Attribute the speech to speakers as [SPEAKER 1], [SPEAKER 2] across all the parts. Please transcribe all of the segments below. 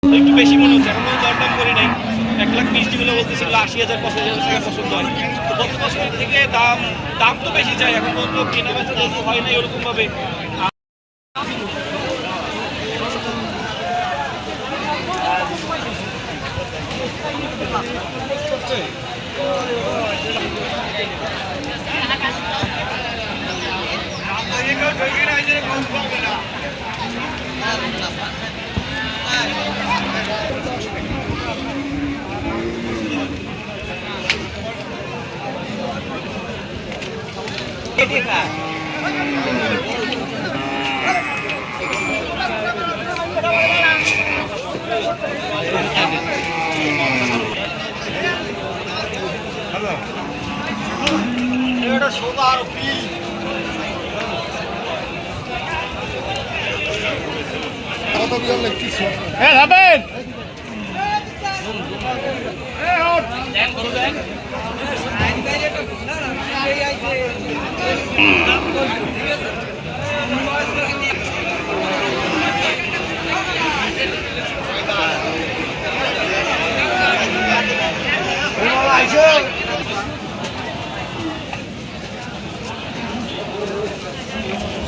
[SPEAKER 1] একটু বেশি মনে হচ্ছে, এখন দরদাম করি নাই। 1,20,000 যেগুলো বলতেছিল 80,000 85,000 টাকা পছন্দ হয়। তো গত বছরের থেকে দাম তো বেশি চাই, এখন পর্যন্ত কেনা বেচা যেহেতু হয় না এরকম ভাবে।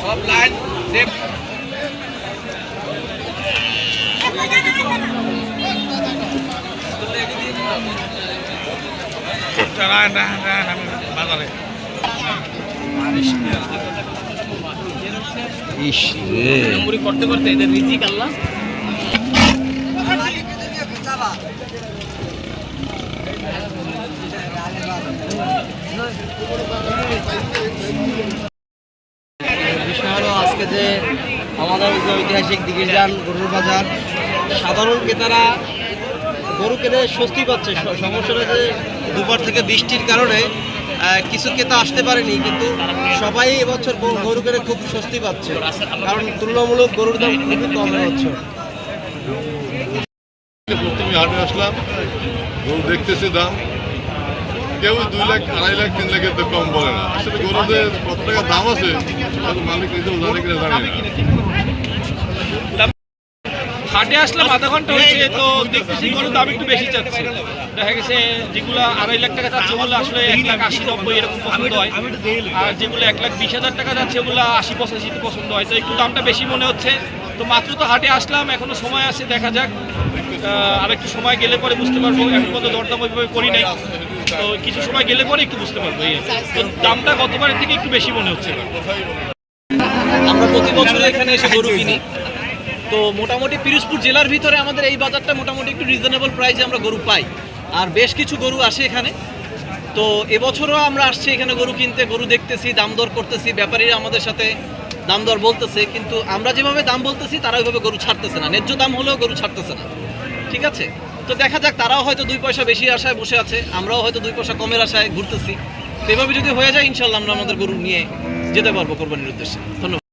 [SPEAKER 1] সব লাইন করতে করতে এদের রিজিক আল্লাহ।
[SPEAKER 2] আজকে যে আমাদের যে ঐতিহাসিক দিঘিরজান গরুর বাজার, সাধারণ ক্রেতারা গরু কিনে স্বস্তি পাচ্ছে। সমস্যাটা যে দুপুর থেকে বৃষ্টির কারণে কিছু ক্রেতা আসতে পারেনি, কিন্তু সবাই এবছর গরু কিনে খুব স্বস্তি পাচ্ছে, কারণ তুলনামূলক গরুর দাম খুবই কম হচ্ছে।
[SPEAKER 3] প্রথমে হাটে আসলাম, গরু দেখতেছি দাম কেউ 2 লাখ 2.5 লাখ 3 লাখের তো কম বলে না। আসলে গরুদের কত টাকা দাম আছে মালিক নিজেও জানে কিনা জানি না।
[SPEAKER 1] হাটে আসলাম আধা ঘন্টা হয়েছে, তো দেখতেছি গরুর দাম একটু বেশি চাচ্ছে। দেখা গেছে যেগুলো 2.5 লাখ টাকা যাচ্ছে ওগুলো আসলে 1,80,90 এরকম পছন্দ হয়, আর যেগুলো 1,20,000 টাকা যাচ্ছে ওগুলো 80-85 পছন্দ হয়। তো একটু দামটা বেশি মনে হচ্ছে। তো মাত্র তো হাটে আসলাম, এখনো সময় আছে, দেখা যাক আর একটু সময় গেলে পরে বুঝতে পারবো। এখন পর্যন্ত দরদাম ওইভাবে করি নাই, তো কিছু সময় গেলে পরে একটু বুঝতে পারবো। তো দামটা গতবারের থেকে একটু বেশি মনে হচ্ছে।
[SPEAKER 4] আমরা প্রতি বছর এখানে এসে গরু কিনি, তো মোটামুটি পিরোজপুর জেলার ভিতরে আমাদের এই বাজারটা মোটামুটি একটু রিজনেবল প্রাইসে আমরা গরু পাই, আর বেশ কিছু গরু আসে এখানে। তো এবছরও আমরা আসছি এখানে গরু কিনতে, গরু দেখতেছি, দাম দর করতেছি, ব্যাপারীরা আমাদের সাথে দাম দর বলতেছে, কিন্তু আমরা যেভাবে দাম বলতেছি তারা ওইভাবে গরু ছাড়তেছে না, ন্যায্য দাম হলেও গরু ছাড়তেছে না। ঠিক আছে, তো দেখা যাক, তারাও হয়তো 2 পয়সা বেশি আশায় বসে আছে, আমরাও হয়তো 2 পয়সা কমের আশায় ঘুরতেছি। তো এভাবে যদি হয়ে যায় ইনশাল্লাহ আমরা আমাদের গরু নিয়ে যেতে পারবো কোরবানির উদ্দেশ্যে। ধন্যবাদ।